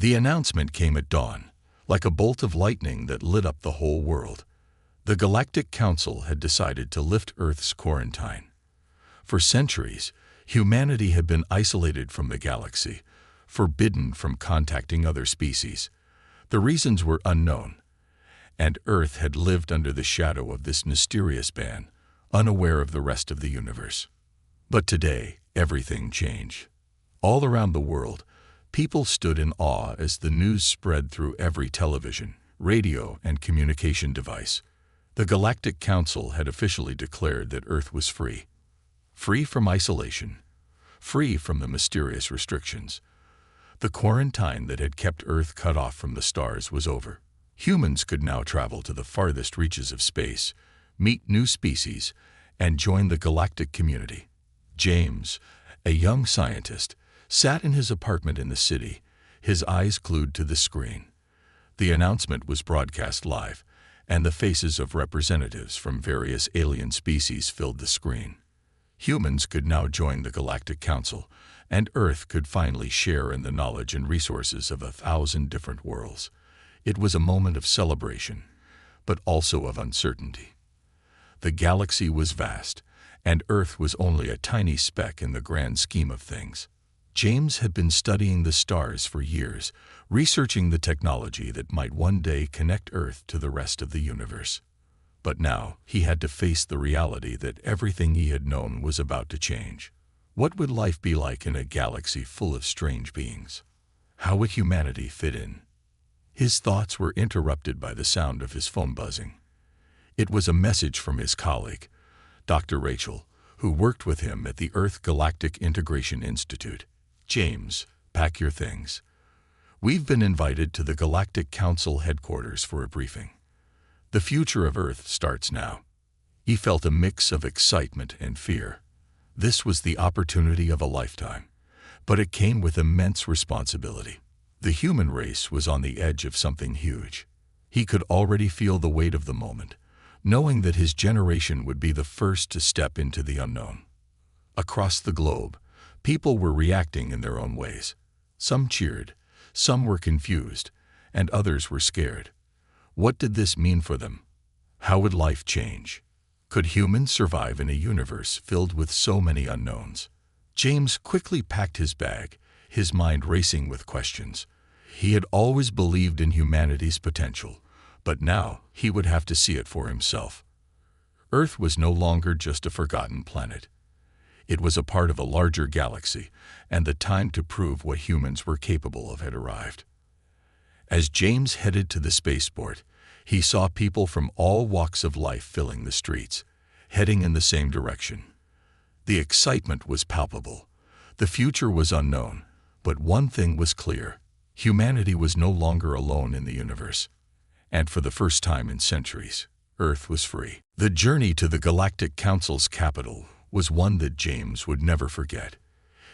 The announcement came at dawn, like a bolt of lightning that lit up the whole world. The Galactic Council had decided to lift Earth's quarantine. For centuries, humanity had been isolated from the galaxy, forbidden from contacting other species. The reasons were unknown, and Earth had lived under the shadow of this mysterious ban, unaware of the rest of the universe. But today, everything changed. All around the world, people stood in awe as the news spread through every television, radio, and communication device. The Galactic Council had officially declared that Earth was free. Free from isolation, free from the mysterious restrictions. The quarantine that had kept Earth cut off from the stars was over. Humans could now travel to the farthest reaches of space, meet new species, and join the galactic community. James, a young scientist, sat in his apartment in the city, his eyes glued to the screen. The announcement was broadcast live, and the faces of representatives from various alien species filled the screen. Humans could now join the Galactic Council, and Earth could finally share in the knowledge and resources of 1,000 different worlds. It was a moment of celebration, but also of uncertainty. The galaxy was vast, and Earth was only a tiny speck in the grand scheme of things. James had been studying the stars for years, researching the technology that might one day connect Earth to the rest of the universe. But now he had to face the reality that everything he had known was about to change. What would life be like in a galaxy full of strange beings? How would humanity fit in? His thoughts were interrupted by the sound of his phone buzzing. It was a message from his colleague, Dr. Rachel, who worked with him at the Earth Galactic Integration Institute. "James, pack your things. We've been invited to the Galactic Council headquarters for a briefing. The future of Earth starts now." He felt a mix of excitement and fear. This was the opportunity of a lifetime, but it came with immense responsibility. The human race was on the edge of something huge. He could already feel the weight of the moment, knowing that his generation would be the first to step into the unknown. Across the globe, people were reacting in their own ways. Some cheered, some were confused, and others were scared. What did this mean for them? How would life change? Could humans survive in a universe filled with so many unknowns? James quickly packed his bag, his mind racing with questions. He had always believed in humanity's potential, but now he would have to see it for himself. Earth was no longer just a forgotten planet. It was a part of a larger galaxy, and the time to prove what humans were capable of had arrived. As James headed to the spaceport, he saw people from all walks of life filling the streets, heading in the same direction. The excitement was palpable. The future was unknown, but one thing was clear: humanity was no longer alone in the universe. And for the first time in centuries, Earth was free. The journey to the Galactic Council's capital was one that James would never forget.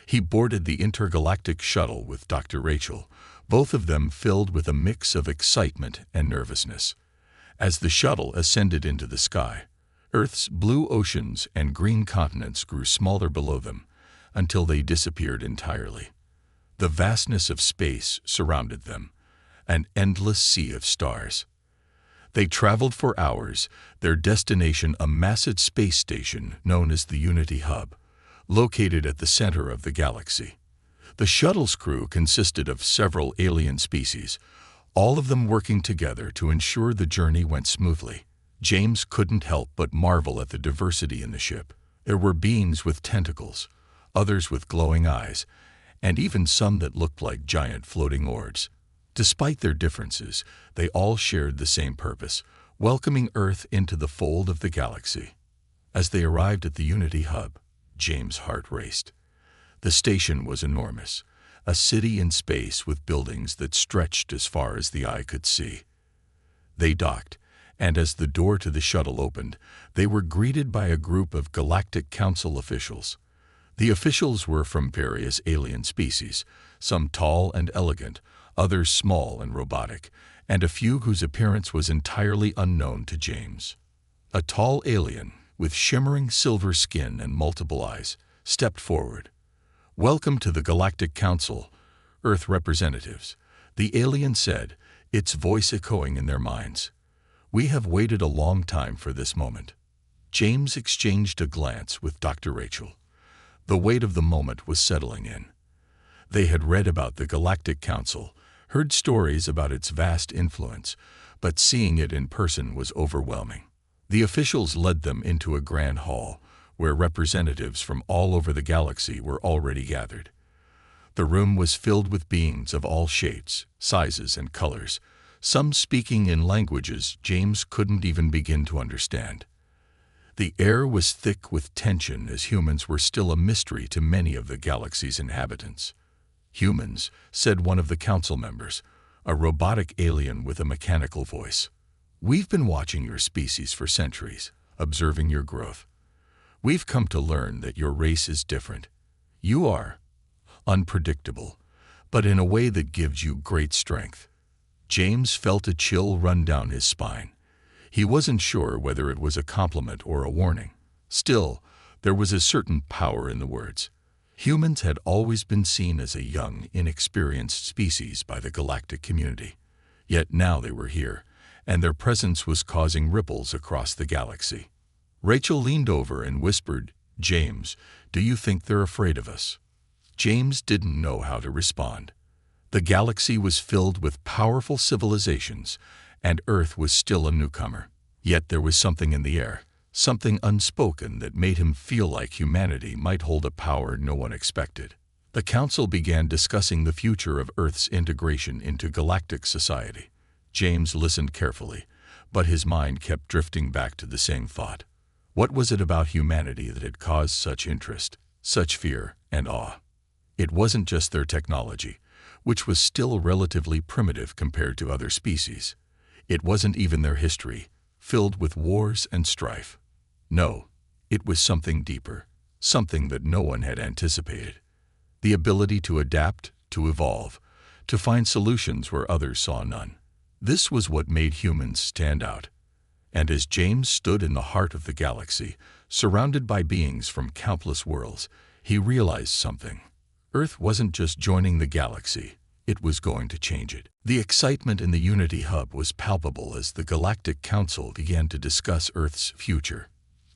He boarded the intergalactic shuttle with Dr. Rachel, both of them filled with a mix of excitement and nervousness. As the shuttle ascended into the sky, Earth's blue oceans and green continents grew smaller below them until they disappeared entirely. The vastness of space surrounded them, an endless sea of stars. They traveled for hours, their destination a massive space station known as the Unity Hub, located at the center of the galaxy. The shuttle's crew consisted of several alien species, all of them working together to ensure the journey went smoothly. James couldn't help but marvel at the diversity in the ship. There were beings with tentacles, others with glowing eyes, and even some that looked like giant floating orbs. Despite their differences, they all shared the same purpose: welcoming Earth into the fold of the galaxy. As they arrived at the Unity Hub, James' heart raced. The station was enormous, a city in space with buildings that stretched as far as the eye could see. They docked, and as the door to the shuttle opened, they were greeted by a group of Galactic Council officials. The officials were from various alien species, some tall and elegant, others small and robotic, and a few whose appearance was entirely unknown to James. A tall alien, with shimmering silver skin and multiple eyes, stepped forward. "Welcome to the Galactic Council, Earth representatives. The alien said, its voice echoing in their minds. "We have waited a long time for this moment." James exchanged a glance with Dr. Rachel. The weight of the moment was settling in. They had read about the Galactic Council, heard stories about its vast influence, but seeing it in person was overwhelming. The officials led them into a grand hall, where representatives from all over the galaxy were already gathered. The room was filled with beings of all shapes, sizes, and colors, some speaking in languages James couldn't even begin to understand. The air was thick with tension, as humans were still a mystery to many of the galaxy's inhabitants. "Humans," said one of the council members, a robotic alien with a mechanical voice. "We've been watching your species for centuries, observing your growth. We've come to learn that your race is different. You are unpredictable, but in a way that gives you great strength." James felt a chill run down his spine. He wasn't sure whether it was a compliment or a warning. Still, there was a certain power in the words. Humans had always been seen as a young, inexperienced species by the galactic community. Yet now they were here, and their presence was causing ripples across the galaxy. Rachel leaned over and whispered, "James, do you think they're afraid of us?" James didn't know how to respond. The galaxy was filled with powerful civilizations, and Earth was still a newcomer. Yet there was something in the air, something unspoken that made him feel like humanity might hold a power no one expected. The council began discussing the future of Earth's integration into galactic society. James listened carefully, but his mind kept drifting back to the same thought. What was it about humanity that had caused such interest, such fear and awe? It wasn't just their technology, which was still relatively primitive compared to other species. It wasn't even their history, filled with wars and strife. No, it was something deeper, something that no one had anticipated. The ability to adapt, to evolve, to find solutions where others saw none. This was what made humans stand out. And as James stood in the heart of the galaxy, surrounded by beings from countless worlds, he realized something. Earth wasn't just joining the galaxy, it was going to change it. The excitement in the Unity Hub was palpable as the Galactic Council began to discuss Earth's future.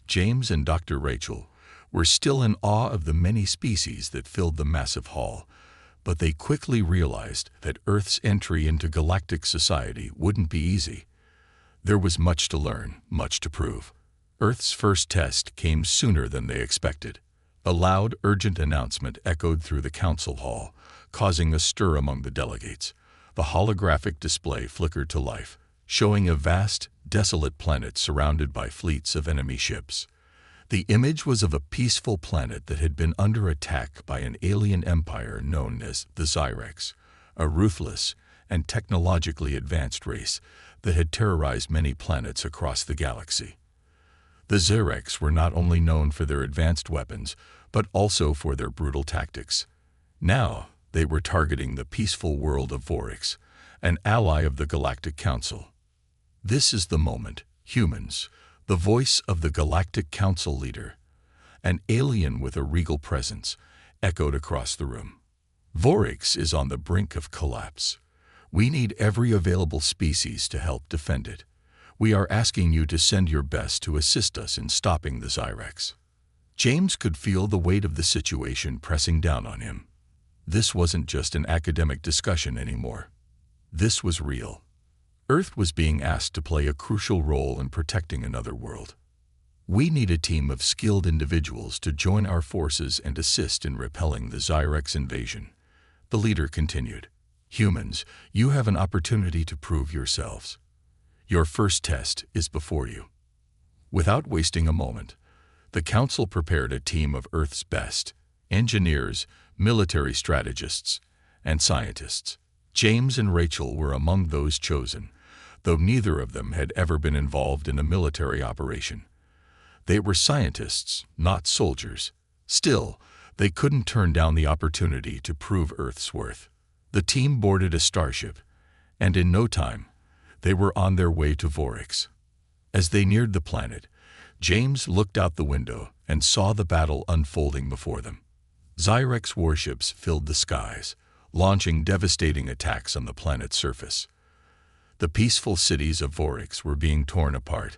James and Dr. Rachel were still in awe of the many species that filled the massive hall, but they quickly realized that Earth's entry into galactic society wouldn't be easy. There was much to learn, much to prove. Earth's first test came sooner than they expected. A loud, urgent announcement echoed through the council hall, causing a stir among the delegates. The holographic display flickered to life, showing a vast, desolate planet surrounded by fleets of enemy ships. The image was of a peaceful planet that had been under attack by an alien empire known as the Zyrex, a ruthless and technologically advanced race that had terrorized many planets across the galaxy. The Zyrex were not only known for their advanced weapons, but also for their brutal tactics. Now, they were targeting the peaceful world of Vorix, an ally of the Galactic Council. "This is the moment, humans," the voice of the Galactic Council leader, an alien with a regal presence, echoed across the room. "Vorix is on the brink of collapse. We need every available species to help defend it. We are asking you to send your best to assist us in stopping the Zyrex." James could feel the weight of the situation pressing down on him. This wasn't just an academic discussion anymore. This was real. Earth was being asked to play a crucial role in protecting another world. "We need a team of skilled individuals to join our forces and assist in repelling the Zyrex invasion," the leader continued. "Humans, you have an opportunity to prove yourselves. Your first test is before you." Without wasting a moment, the council prepared a team of Earth's best: engineers, military strategists, and scientists. James and Rachel were among those chosen, though neither of them had ever been involved in a military operation. They were scientists, not soldiers. Still, they couldn't turn down the opportunity to prove Earth's worth. The team boarded a starship, and in no time, they were on their way to Vorix. As they neared the planet, James looked out the window and saw the battle unfolding before them. Zyrex warships filled the skies, launching devastating attacks on the planet's surface. The peaceful cities of Voryx were being torn apart,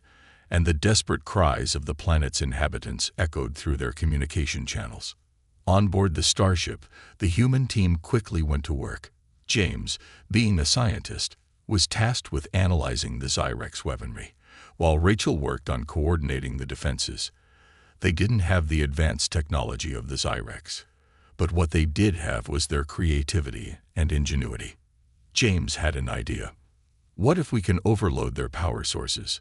and the desperate cries of the planet's inhabitants echoed through their communication channels. On board the starship, the human team quickly went to work. James, being a scientist, was tasked with analyzing the Zyrex weaponry, while Rachel worked on coordinating the defenses. They didn't have the advanced technology of the Zyrex, but what they did have was their creativity and ingenuity. James had an idea. What if we can overload their power sources?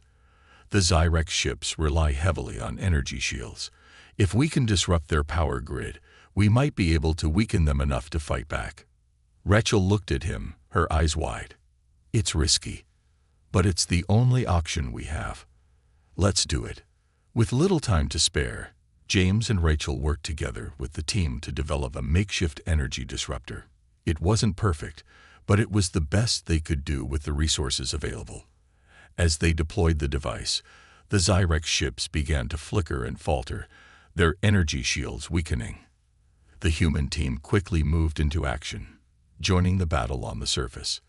The Zyrex ships rely heavily on energy shields. If we can disrupt their power grid, we might be able to weaken them enough to fight back. Rachel looked at him, her eyes wide. It's risky, but it's the only option we have. Let's do it. With little time to spare, James and Rachel worked together with the team to develop a makeshift energy disruptor. It wasn't perfect, but it was the best they could do with the resources available. As they deployed the device, the Zyrex ships began to flicker and falter, their energy shields weakening. The human team quickly moved into action, joining the battle on the surface.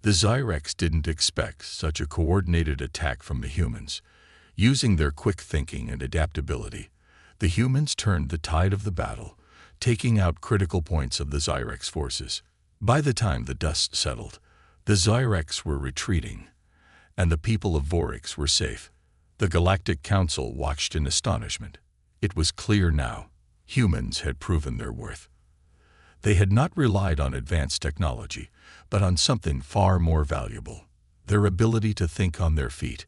The Zyrex didn't expect such a coordinated attack from the humans. Using their quick thinking and adaptability, the humans turned the tide of the battle, taking out critical points of the Zyrex forces. By the time the dust settled, the Zyrex were retreating, and the people of Voryx were safe. The Galactic Council watched in astonishment. It was clear now, humans had proven their worth. They had not relied on advanced technology, but on something far more valuable: their ability to think on their feet,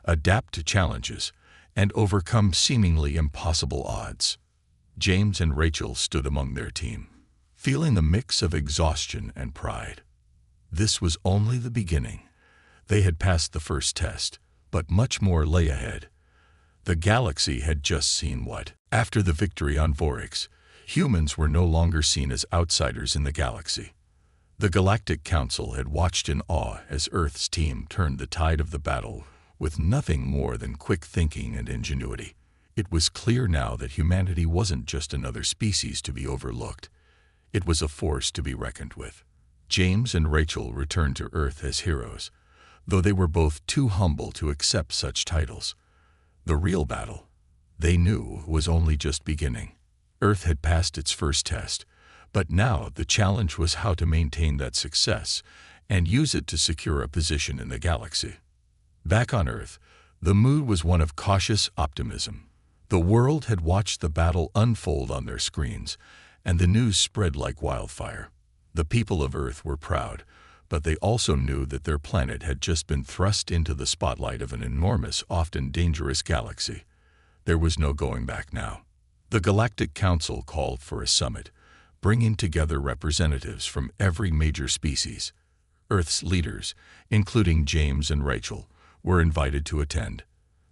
adapt to challenges, and overcome seemingly impossible odds. James and Rachel stood among their team, feeling a mix of exhaustion and pride. This was only the beginning. They had passed the first test, but much more lay ahead. The galaxy had just seen what? After the victory on Voryx, humans were no longer seen as outsiders in the galaxy. The Galactic Council had watched in awe as Earth's team turned the tide of the battle with nothing more than quick thinking and ingenuity. It was clear now that humanity wasn't just another species to be overlooked. It was a force to be reckoned with. James and Rachel returned to Earth as heroes, though they were both too humble to accept such titles. The real battle, they knew, was only just beginning. Earth had passed its first test, but now the challenge was how to maintain that success and use it to secure a position in the galaxy. Back on Earth, the mood was one of cautious optimism. The world had watched the battle unfold on their screens, and the news spread like wildfire. The people of Earth were proud, but they also knew that their planet had just been thrust into the spotlight of an enormous, often dangerous galaxy. There was no going back now. The Galactic Council called for a summit, bringing together representatives from every major species. Earth's leaders, including James and Rachel, were invited to attend.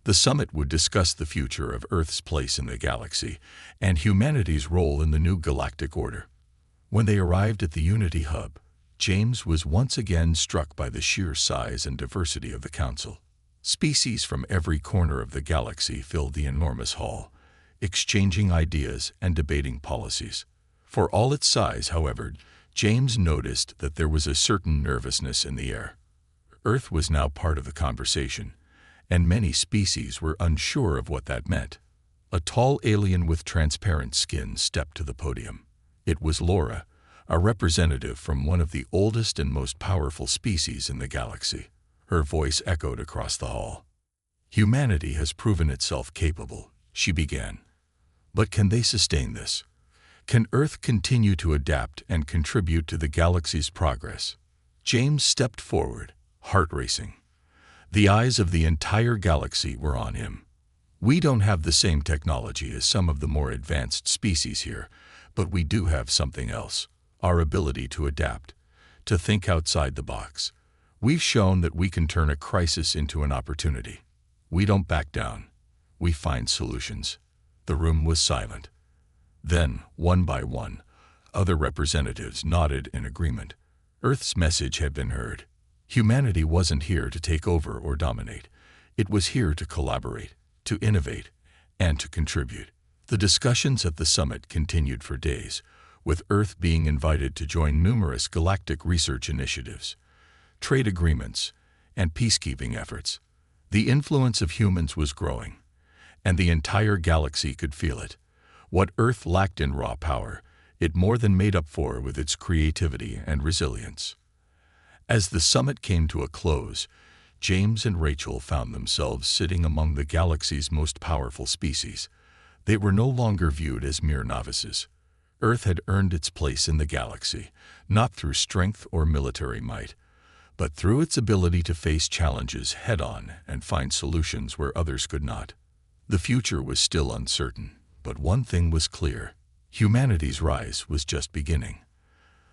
The summit would discuss the future of Earth's place in the galaxy and humanity's role in the new galactic order. When they arrived at the Unity Hub, James was once again struck by the sheer size and diversity of the council. Species from every corner of the galaxy filled the enormous hall, exchanging ideas and debating policies. For all its size, however, James noticed that there was a certain nervousness in the air. Earth was now part of the conversation, and many species were unsure of what that meant. A tall alien with transparent skin stepped to the podium. It was Laura, a representative from one of the oldest and most powerful species in the galaxy. Her voice echoed across the hall. "Humanity has proven itself capable," she began. "But can they sustain this? Can Earth continue to adapt and contribute to the galaxy's progress?" James stepped forward, heart racing. The eyes of the entire galaxy were on him. "We don't have the same technology as some of the more advanced species here, but we do have something else: our ability to adapt, to think outside the box. We've shown that we can turn a crisis into an opportunity. We don't back down. We find solutions." The room was silent. Then, one by one, other representatives nodded in agreement. Earth's message had been heard. Humanity wasn't here to take over or dominate. It was here to collaborate, to innovate, and to contribute. The discussions at the summit continued for days, with Earth being invited to join numerous galactic research initiatives, trade agreements, and peacekeeping efforts. The influence of humans was growing, and the entire galaxy could feel it. What Earth lacked in raw power, it more than made up for with its creativity and resilience. As the summit came to a close, James and Rachel found themselves sitting among the galaxy's most powerful species. They were no longer viewed as mere novices. Earth had earned its place in the galaxy, not through strength or military might, but through its ability to face challenges head-on and find solutions where others could not. The future was still uncertain, but one thing was clear: humanity's rise was just beginning.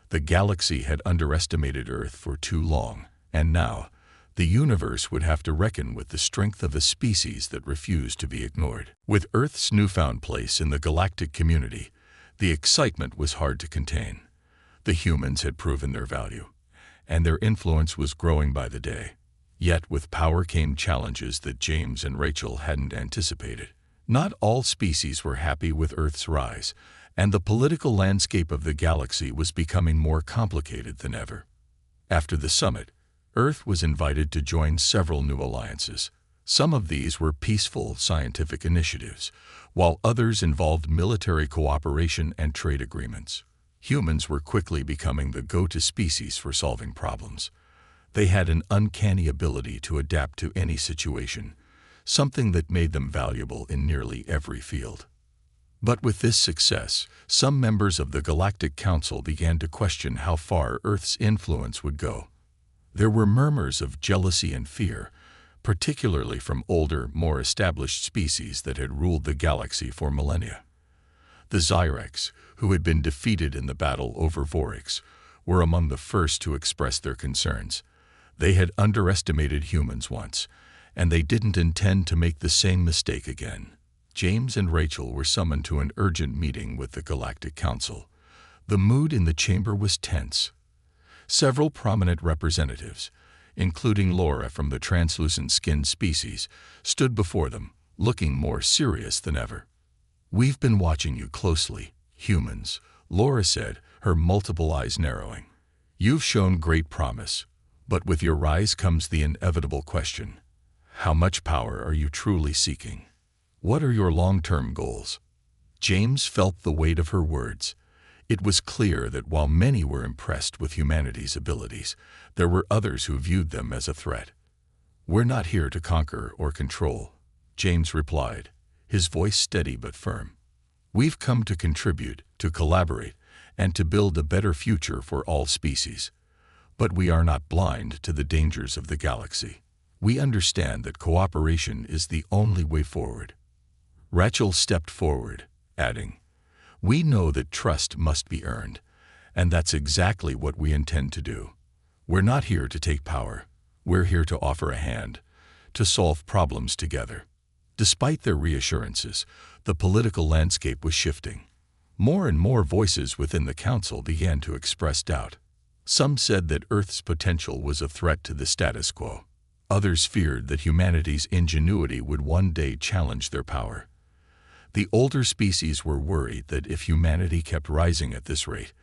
The galaxy had underestimated Earth for too long, and now, the universe would have to reckon with the strength of a species that refused to be ignored. With Earth's newfound place in the galactic community, the excitement was hard to contain. The humans had proven their value, and their influence was growing by the day. Yet with power came challenges that James and Rachel hadn't anticipated. Not all species were happy with Earth's rise, and the political landscape of the galaxy was becoming more complicated than ever. After the summit, Earth was invited to join several new alliances. Some of these were peaceful scientific initiatives, while others involved military cooperation and trade agreements. Humans were quickly becoming the go-to species for solving problems. They had an uncanny ability to adapt to any situation, something that made them valuable in nearly every field. But with this success, some members of the Galactic Council began to question how far Earth's influence would go. There were murmurs of jealousy and fear, particularly from older, more established species that had ruled the galaxy for millennia. The Zyrex, who had been defeated in the battle over Vorix, were among the first to express their concerns. They had underestimated humans once, and they didn't intend to make the same mistake again. James and Rachel were summoned to an urgent meeting with the Galactic Council. The mood in the chamber was tense. Several prominent representatives, including Laura from the translucent skin species, stood before them, looking more serious than ever. "We've been watching you closely, humans," Laura said, her multiple eyes narrowing. "You've shown great promise, but with your rise comes the inevitable question. How much power are you truly seeking? What are your long-term goals?" James felt the weight of her words. It was clear that while many were impressed with humanity's abilities, there were others who viewed them as a threat. "We're not here to conquer or control," James replied, his voice steady but firm. "We've come to contribute, to collaborate, and to build a better future for all species. But we are not blind to the dangers of the galaxy. We understand that cooperation is the only way forward." Rachel stepped forward, adding, "We know that trust must be earned, and that's exactly what we intend to do. We're not here to take power. We're here to offer a hand, to solve problems together." Despite their reassurances, the political landscape was shifting. More and more voices within the council began to express doubt. Some said that Earth's potential was a threat to the status quo. Others feared that humanity's ingenuity would one day challenge their power. The older species were worried that if humanity kept rising at this rate,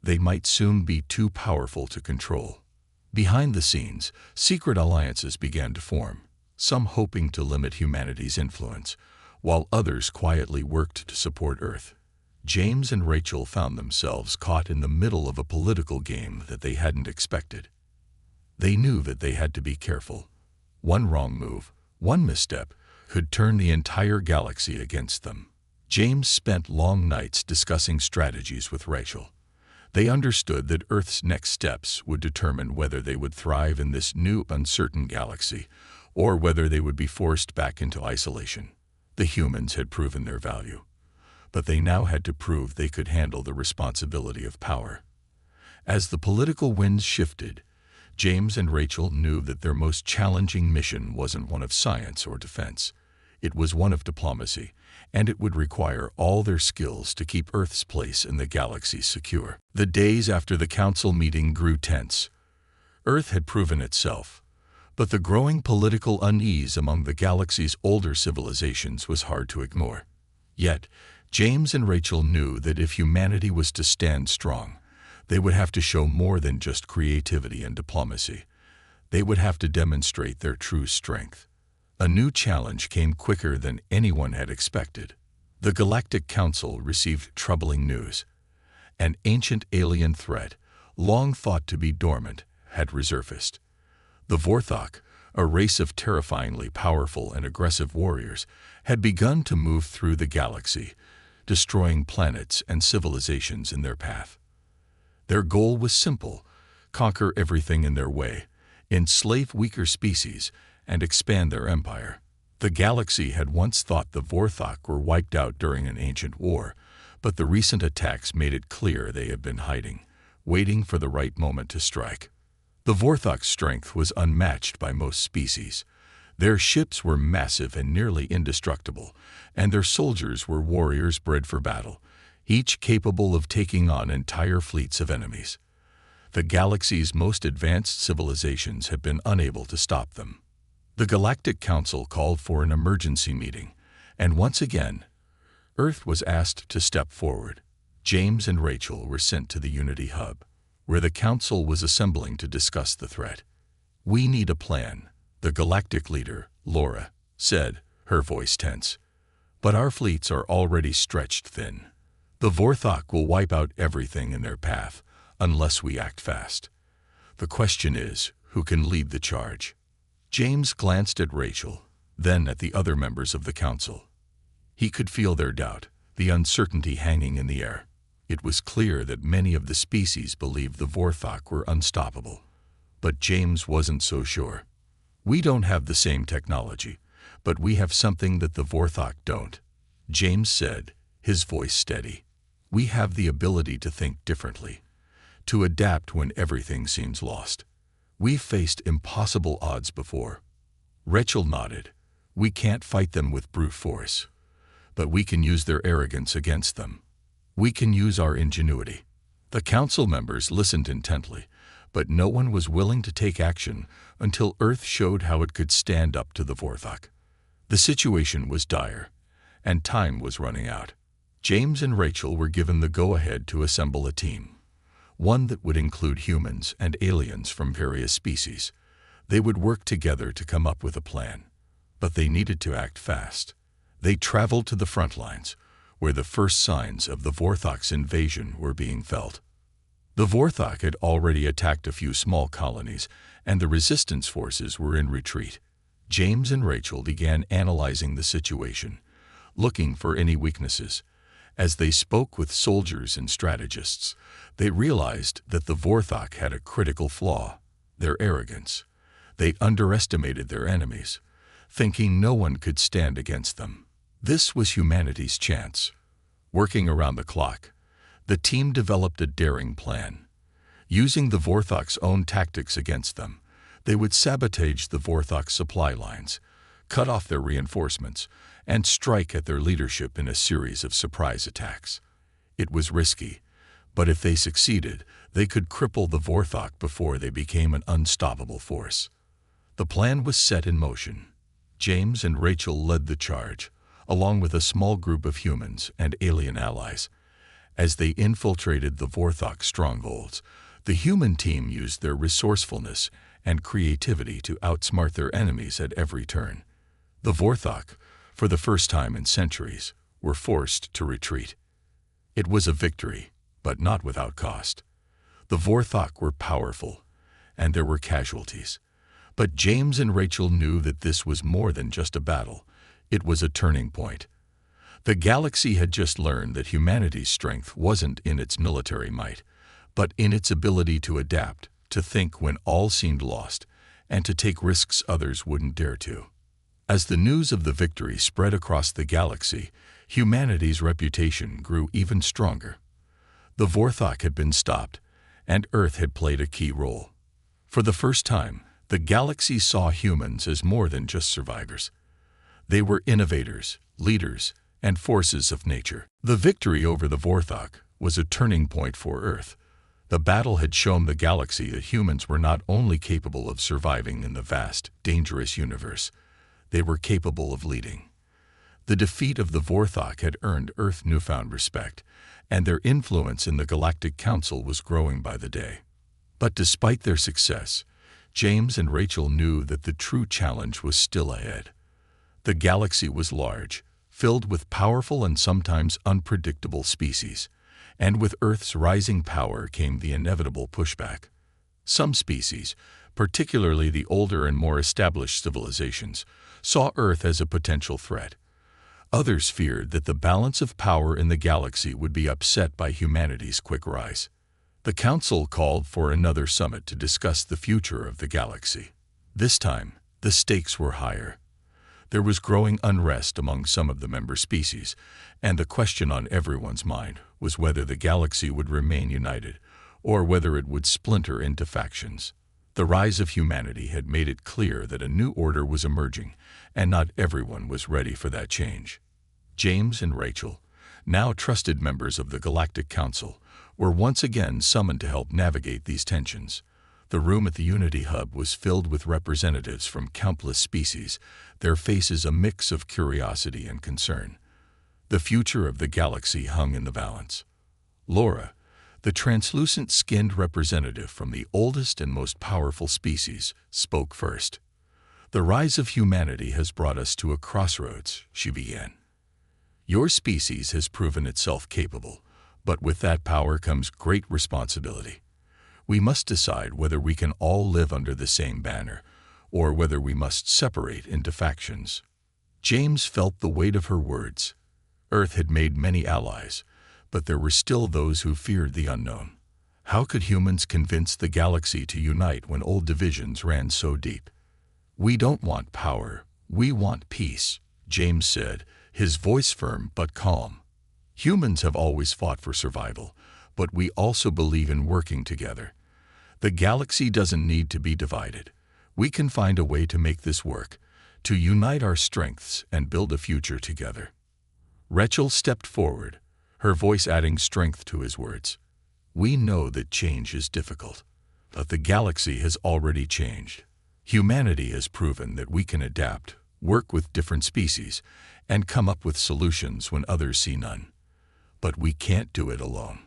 they might soon be too powerful to control. Behind the scenes, secret alliances began to form, some hoping to limit humanity's influence, while others quietly worked to support Earth. James and Rachel found themselves caught in the middle of a political game that they hadn't expected. They knew that they had to be careful. One wrong move, one misstep, could turn the entire galaxy against them. James spent long nights discussing strategies with Rachel. They understood that Earth's next steps would determine whether they would thrive in this new, uncertain galaxy, or whether they would be forced back into isolation. The humans had proven their value, but they now had to prove they could handle the responsibility of power. As the political winds shifted, James and Rachel knew that their most challenging mission wasn't one of science or defense. It was one of diplomacy, and it would require all their skills to keep Earth's place in the galaxy secure. The days after the council meeting grew tense. Earth had proven itself, but the growing political unease among the galaxy's older civilizations was hard to ignore. Yet, James and Rachel knew that if humanity was to stand strong, they would have to show more than just creativity and diplomacy. They would have to demonstrate their true strength. A new challenge came quicker than anyone had expected. The Galactic Council received troubling news. An ancient alien threat, long thought to be dormant, had resurfaced. The Vorthok, a race of terrifyingly powerful and aggressive warriors, had begun to move through the galaxy, destroying planets and civilizations in their path. Their goal was simple: conquer everything in their way, enslave weaker species, and expand their empire. The galaxy had once thought the Vorthok were wiped out during an ancient war, but the recent attacks made it clear they had been hiding, waiting for the right moment to strike. The Vorthok's strength was unmatched by most species. Their ships were massive and nearly indestructible, and their soldiers were warriors bred for battle, each capable of taking on entire fleets of enemies. The galaxy's most advanced civilizations had been unable to stop them. The Galactic Council called for an emergency meeting, and once again, Earth was asked to step forward. James and Rachel were sent to the Unity Hub, where the Council was assembling to discuss the threat. "We need a plan," the Galactic leader, Laura, said, her voice tense. "But our fleets are already stretched thin. The Vorthok will wipe out everything in their path unless we act fast. The question is, who can lead the charge?" James glanced at Rachel, then at the other members of the Council. He could feel their doubt, the uncertainty hanging in the air. It was clear that many of the species believed the Vorthok were unstoppable. But James wasn't so sure. "We don't have the same technology, but we have something that the Vorthok don't," James said, his voice steady. "We have the ability to think differently, to adapt when everything seems lost. We've faced impossible odds before." Rachel nodded. "We can't fight them with brute force, but we can use their arrogance against them. We can use our ingenuity." The Council members listened intently, but no one was willing to take action until Earth showed how it could stand up to the Vorthok. The situation was dire, and time was running out. James and Rachel were given the go-ahead to assemble a team, one that would include humans and aliens from various species. They would work together to come up with a plan, but they needed to act fast. They traveled to the front lines, where the first signs of the Vorthok's invasion were being felt. The Vorthok had already attacked a few small colonies, and the resistance forces were in retreat. James and Rachel began analyzing the situation, looking for any weaknesses. As they spoke with soldiers and strategists, they realized that the Vorthok had a critical flaw: their arrogance. They underestimated their enemies, thinking no one could stand against them. This was humanity's chance. Working around the clock, the team developed a daring plan. Using the Vorthok's own tactics against them, they would sabotage the Vorthok's supply lines, cut off their reinforcements, and strike at their leadership in a series of surprise attacks. It was risky, but if they succeeded, they could cripple the Vorthok before they became an unstoppable force. The plan was set in motion. James and Rachel led the charge, along with a small group of humans and alien allies. As they infiltrated the Vorthok strongholds, the human team used their resourcefulness and creativity to outsmart their enemies at every turn. The Vorthok, for the first time in centuries, were forced to retreat. It was a victory, but not without cost. The Vorthok were powerful, and there were casualties. But James and Rachel knew that this was more than just a battle. It was a turning point. The galaxy had just learned that humanity's strength wasn't in its military might, but in its ability to adapt, to think when all seemed lost, and to take risks others wouldn't dare to. As the news of the victory spread across the galaxy, humanity's reputation grew even stronger. The Vorthok had been stopped, and Earth had played a key role. For the first time, the galaxy saw humans as more than just survivors. They were innovators, leaders, and forces of nature. The victory over the Vorthok was a turning point for Earth. The battle had shown the galaxy that humans were not only capable of surviving in the vast, dangerous universe, they were capable of leading. The defeat of the Vorthok had earned Earth newfound respect, and their influence in the Galactic Council was growing by the day. But despite their success, James and Rachel knew that the true challenge was still ahead. The galaxy was large, filled with powerful and sometimes unpredictable species, and with Earth's rising power came the inevitable pushback. Some species, particularly the older and more established civilizations, saw Earth as a potential threat. Others feared that the balance of power in the galaxy would be upset by humanity's quick rise. The Council called for another summit to discuss the future of the galaxy. This time, the stakes were higher. There was growing unrest among some of the member species, and the question on everyone's mind was whether the galaxy would remain united or whether it would splinter into factions. The rise of humanity had made it clear that a new order was emerging, and not everyone was ready for that change. James and Rachel, now trusted members of the Galactic Council, were once again summoned to help navigate these tensions. The room at the Unity Hub was filled with representatives from countless species, their faces a mix of curiosity and concern. The future of the galaxy hung in the balance. Laura, the translucent-skinned representative from the oldest and most powerful species, spoke first. "The rise of humanity has brought us to a crossroads," she began. "Your species has proven itself capable, but with that power comes great responsibility. We must decide whether we can all live under the same banner, or whether we must separate into factions." James felt the weight of her words. Earth had made many allies, but there were still those who feared the unknown. How could humans convince the galaxy to unite when old divisions ran so deep? "We don't want power, we want peace," James said, his voice firm but calm. "Humans have always fought for survival, but we also believe in working together. The galaxy doesn't need to be divided. We can find a way to make this work, to unite our strengths and build a future together." Rachel stepped forward, her voice adding strength to his words. "We know that change is difficult, but the galaxy has already changed. Humanity has proven that we can adapt, work with different species, and come up with solutions when others see none. But we can't do it alone."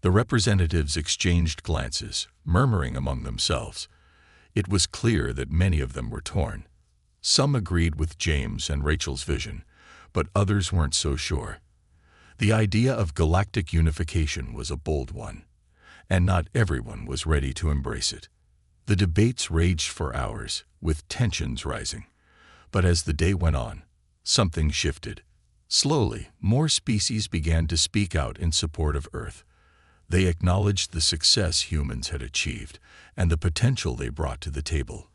The representatives exchanged glances, murmuring among themselves. It was clear that many of them were torn. Some agreed with James and Rachel's vision, but others weren't so sure. The idea of galactic unification was a bold one, and not everyone was ready to embrace it. The debates raged for hours, with tensions rising. But as the day went on, something shifted. Slowly, more species began to speak out in support of Earth. They acknowledged the success humans had achieved and the potential they brought to the table.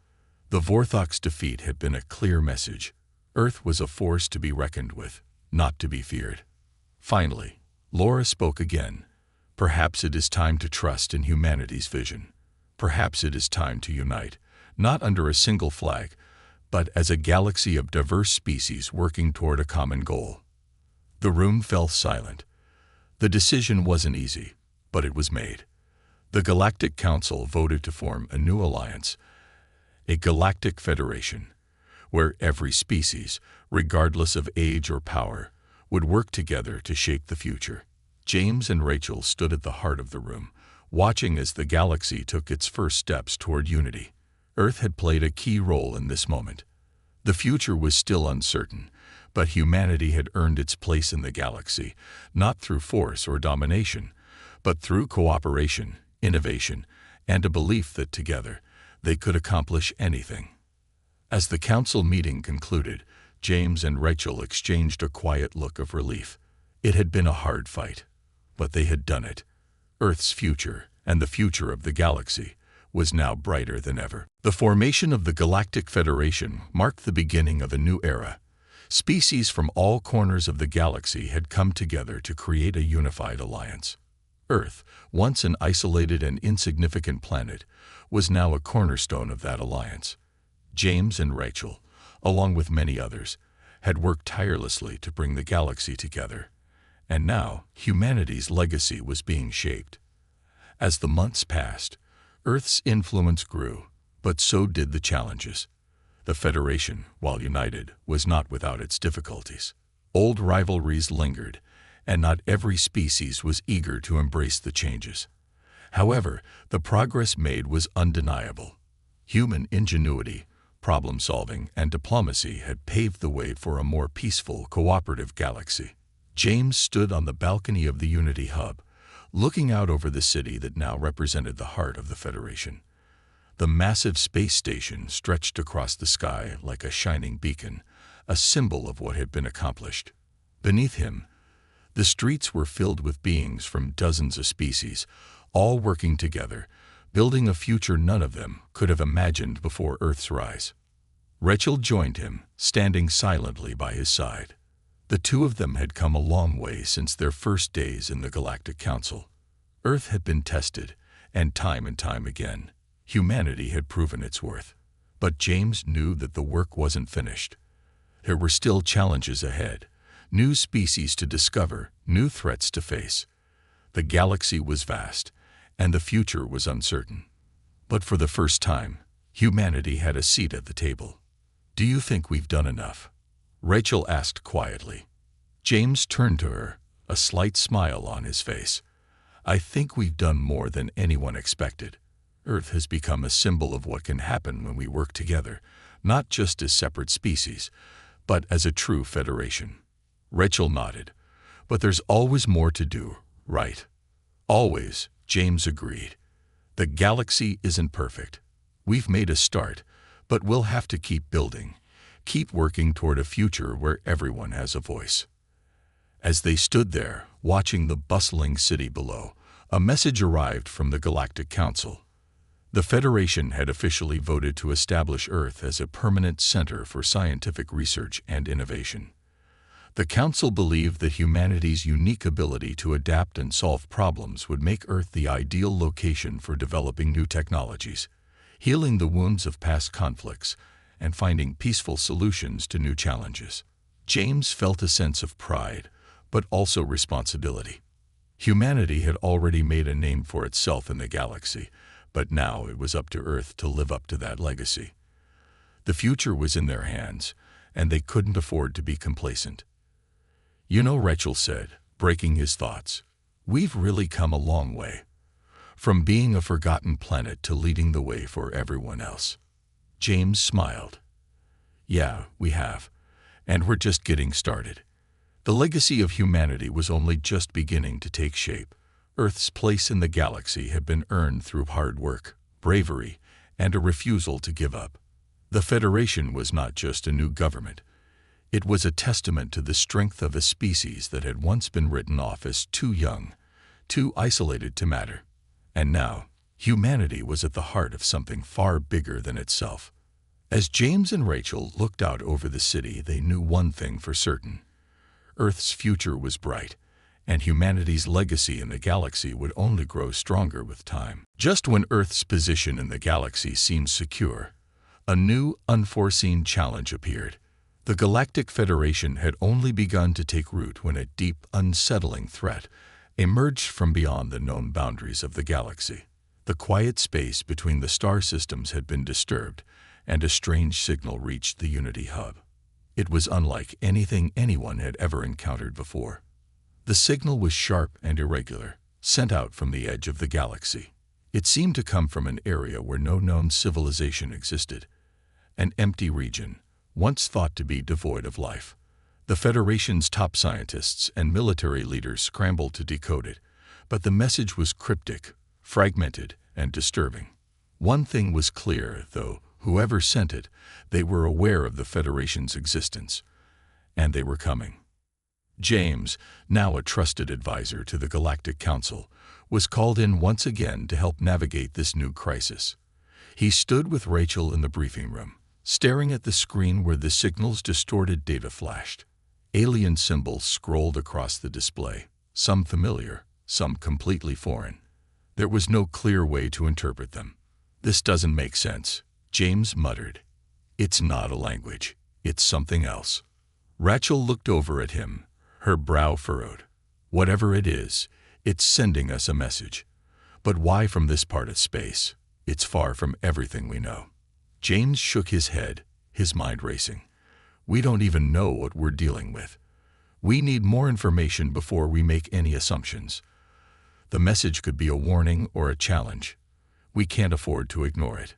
The Vorthok's defeat had been a clear message. Earth was a force to be reckoned with, not to be feared. Finally, Laura spoke again. "Perhaps it is time to trust in humanity's vision. Perhaps it is time to unite, not under a single flag, but as a galaxy of diverse species working toward a common goal." The room fell silent. The decision wasn't easy, but it was made. The Galactic Council voted to form a new alliance, a galactic federation, where every species, regardless of age or power, would work together to shape the future. James and Rachel stood at the heart of the room, watching as the galaxy took its first steps toward unity. Earth had played a key role in this moment. The future was still uncertain, but humanity had earned its place in the galaxy, not through force or domination, but through cooperation, innovation, and a belief that together they could accomplish anything. As the council meeting concluded, James and Rachel exchanged a quiet look of relief. It had been a hard fight, but they had done it. Earth's future, and the future of the galaxy, was now brighter than ever. The formation of the Galactic Federation marked the beginning of a new era. Species from all corners of the galaxy had come together to create a unified alliance. Earth, once an isolated and insignificant planet, was now a cornerstone of that alliance. James and Rachel, along with many others, had worked tirelessly to bring the galaxy together, and now humanity's legacy was being shaped. As the months passed, Earth's influence grew, but so did the challenges. The Federation, while united, was not without its difficulties. Old rivalries lingered, and not every species was eager to embrace the changes. However, the progress made was undeniable. Human ingenuity, problem-solving, and diplomacy had paved the way for a more peaceful, cooperative galaxy. James stood on the balcony of the Unity Hub, looking out over the city that now represented the heart of the Federation. The massive space station stretched across the sky like a shining beacon, a symbol of what had been accomplished. Beneath him, the streets were filled with beings from dozens of species, all working together, building a future none of them could have imagined before Earth's rise. Rachel joined him, standing silently by his side. The two of them had come a long way since their first days in the Galactic Council. Earth had been tested, and time again, humanity had proven its worth. But James knew that the work wasn't finished. There were still challenges ahead, new species to discover, new threats to face. The galaxy was vast, and the future was uncertain. But for the first time, humanity had a seat at the table. "Do you think we've done enough?" Rachel asked quietly. James turned to her, a slight smile on his face. "I think we've done more than anyone expected. Earth has become a symbol of what can happen when we work together, not just as separate species, but as a true federation." Rachel nodded. "But there's always more to do, right?" "Always," James agreed. "The galaxy isn't perfect. We've made a start, but we'll have to keep building, keep working toward a future where everyone has a voice." As they stood there, watching the bustling city below, a message arrived from the Galactic Council. The Federation had officially voted to establish Earth as a permanent center for scientific research and innovation. The Council believed that humanity's unique ability to adapt and solve problems would make Earth the ideal location for developing new technologies, healing the wounds of past conflicts, and finding peaceful solutions to new challenges. James felt a sense of pride, but also responsibility. Humanity had already made a name for itself in the galaxy, but now it was up to Earth to live up to that legacy. The future was in their hands, and they couldn't afford to be complacent. "You know," Rachel said, breaking his thoughts, "we've really come a long way. From being a forgotten planet to leading the way for everyone else." James smiled. "Yeah, we have, and we're just getting started." The legacy of humanity was only just beginning to take shape. Earth's place in the galaxy had been earned through hard work, bravery, and a refusal to give up. The Federation was not just a new government. It was a testament to the strength of a species that had once been written off as too young, too isolated to matter. And now, humanity was at the heart of something far bigger than itself. As James and Rachel looked out over the city, they knew one thing for certain. Earth's future was bright, and humanity's legacy in the galaxy would only grow stronger with time. Just when Earth's position in the galaxy seemed secure, a new, unforeseen challenge appeared. The Galactic Federation had only begun to take root when a deep, unsettling threat emerged from beyond the known boundaries of the galaxy. The quiet space between the star systems had been disturbed, and a strange signal reached the Unity Hub. It was unlike anything anyone had ever encountered before. The signal was sharp and irregular, sent out from the edge of the galaxy. It seemed to come from an area where no known civilization existed, an empty region, once thought to be devoid of life. The Federation's top scientists and military leaders scrambled to decode it, but the message was cryptic, fragmented, and disturbing. One thing was clear, though: whoever sent it, they were aware of the Federation's existence, and they were coming. James, now a trusted advisor to the Galactic Council, was called in once again to help navigate this new crisis. He stood with Rachel in the briefing room, staring at the screen where the signal's distorted data flashed. Alien symbols scrolled across the display, some familiar, some completely foreign. There was no clear way to interpret them. "This doesn't make sense," James muttered. "It's not a language. It's something else." Rachel looked over at him, her brow furrowed. "Whatever it is, it's sending us a message. But why from this part of space? It's far from everything we know." James shook his head, his mind racing. "We don't even know what we're dealing with. We need more information before we make any assumptions. The message could be a warning or a challenge. We can't afford to ignore it.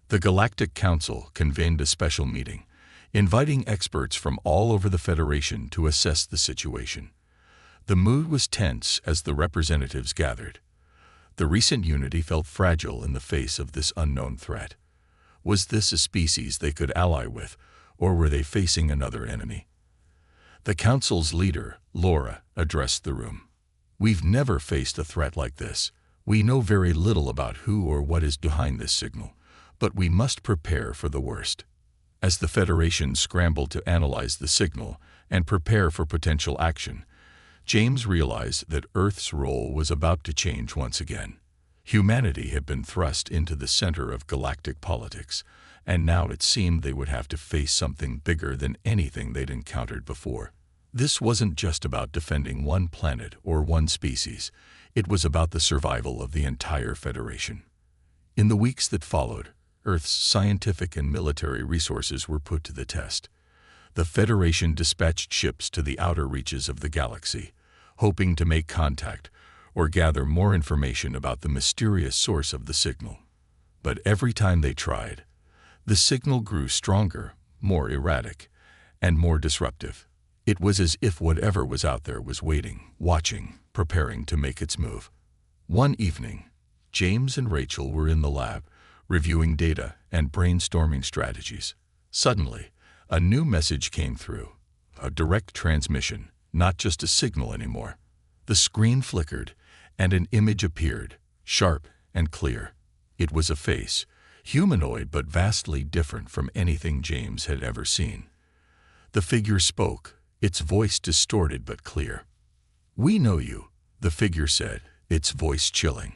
The Galactic Council convened a special meeting, inviting experts from all over the Federation to assess the situation. The mood was tense as the representatives gathered. The recent unity felt fragile in the face of this unknown threat. Was this a species they could ally with, or were they facing another enemy? The Council's leader, Laura, addressed the room. We've never faced a threat like this. We know very little about who or what is behind this signal, but we must prepare for the worst. As the Federation scrambled to analyze the signal and prepare for potential action, James realized that Earth's role was about to change once again. Humanity had been thrust into the center of galactic politics, and now it seemed they would have to face something bigger than anything they'd encountered before. This wasn't just about defending one planet or one species. It was about the survival of the entire Federation. In the weeks that followed, Earth's scientific and military resources were put to the test. The Federation dispatched ships to the outer reaches of the galaxy, hoping to make contact or gather more information about the mysterious source of the signal. But every time they tried, the signal grew stronger, more erratic, and more disruptive. It was as if whatever was out there was waiting, watching, preparing to make its move. One evening, James and Rachel were in the lab, reviewing data and brainstorming strategies. Suddenly, a new message came through, a direct transmission, not just a signal anymore. The screen flickered, and an image appeared, sharp and clear. It was a face, humanoid but vastly different from anything James had ever seen. The figure spoke, its voice distorted but clear. "We know you," the figure said, its voice chilling.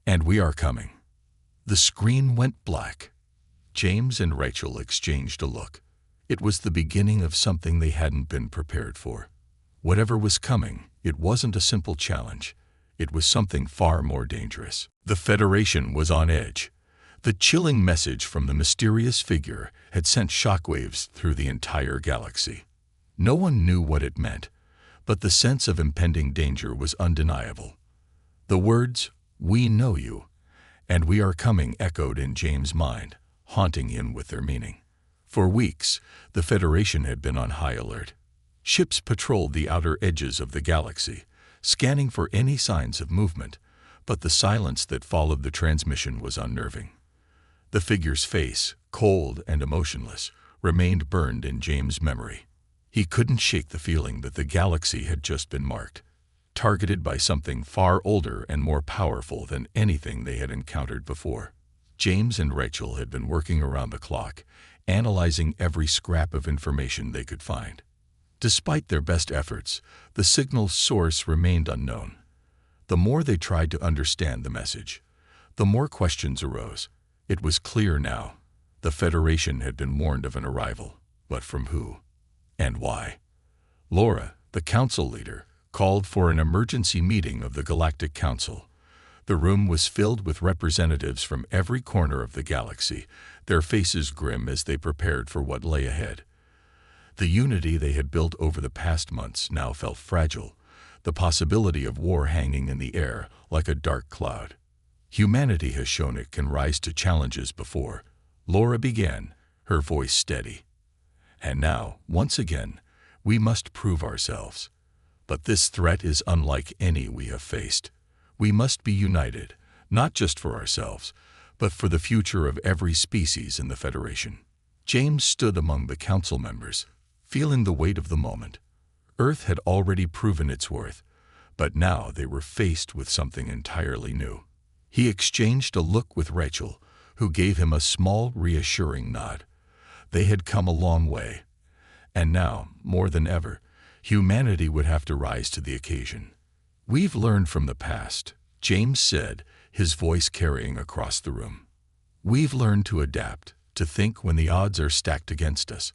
"And we are coming." The screen went black. James and Rachel exchanged a look. It was the beginning of something they hadn't been prepared for. Whatever was coming, it wasn't a simple challenge. It was something far more dangerous. The Federation was on edge. The chilling message from the mysterious figure had sent shockwaves through the entire galaxy. No one knew what it meant, but the sense of impending danger was undeniable. The words, "We know you," and "we are coming" echoed in James' mind, haunting him with their meaning. For weeks, the Federation had been on high alert. Ships patrolled the outer edges of the galaxy, scanning for any signs of movement, but the silence that followed the transmission was unnerving. The figure's face, cold and emotionless, remained burned in James' memory. He couldn't shake the feeling that the galaxy had just been marked, targeted by something far older and more powerful than anything they had encountered before. James and Rachel had been working around the clock, analyzing every scrap of information they could find. Despite their best efforts, the signal's source remained unknown. The more they tried to understand the message, the more questions arose. It was clear now. The Federation had been warned of an arrival, but from who? And why? Laura, the council leader, called for an emergency meeting of the Galactic Council. The room was filled with representatives from every corner of the galaxy, their faces grim as they prepared for what lay ahead. The unity they had built over the past months now felt fragile, the possibility of war hanging in the air like a dark cloud. Humanity has shown it can rise to challenges before. Laura began, her voice steady. And now, once again, we must prove ourselves. But this threat is unlike any we have faced. We must be united, not just for ourselves, but for the future of every species in the Federation. James stood among the council members, feeling the weight of the moment. Earth had already proven its worth, but now they were faced with something entirely new. He exchanged a look with Rachel, who gave him a small, reassuring nod. They had come a long way, and now, more than ever, humanity would have to rise to the occasion. "We've learned from the past," James said, his voice carrying across the room. "We've learned to adapt, to think when the odds are stacked against us.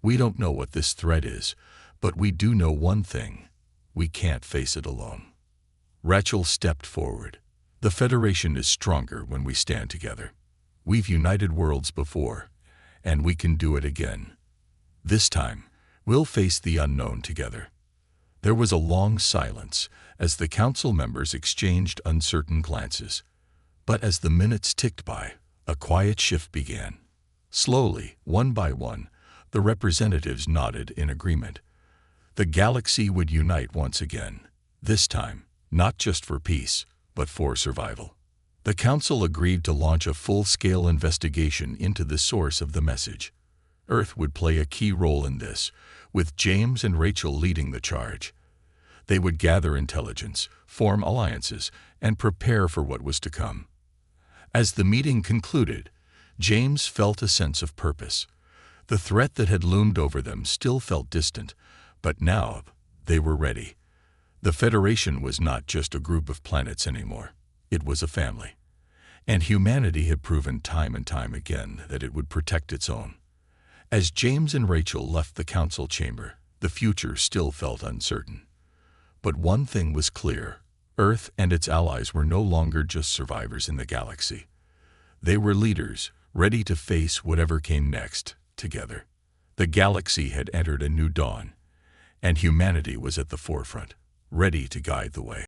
We don't know what this threat is, but we do know one thing: we can't face it alone." Rachel stepped forward. "The Federation is stronger when we stand together. We've united worlds before, and we can do it again. This time, We'll face the unknown together. There was a long silence as the council members exchanged uncertain glances. But as the minutes ticked by, a quiet shift began. Slowly, one by one, the representatives nodded in agreement. The galaxy would unite once again, this time, not just for peace, but for survival. The council agreed to launch a full-scale investigation into the source of the message. Earth would play a key role in this, with James and Rachel leading the charge. They would gather intelligence, form alliances, and prepare for what was to come. As the meeting concluded, James felt a sense of purpose. The threat that had loomed over them still felt distant, but now they were ready. The Federation was not just a group of planets anymore. It was a family. And humanity had proven time and time again that it would protect its own. As James and Rachel left the council chamber, the future still felt uncertain. But one thing was clear: Earth and its allies were no longer just survivors in the galaxy. They were leaders, ready to face whatever came next, together. The galaxy had entered a new dawn, and humanity was at the forefront, ready to guide the way.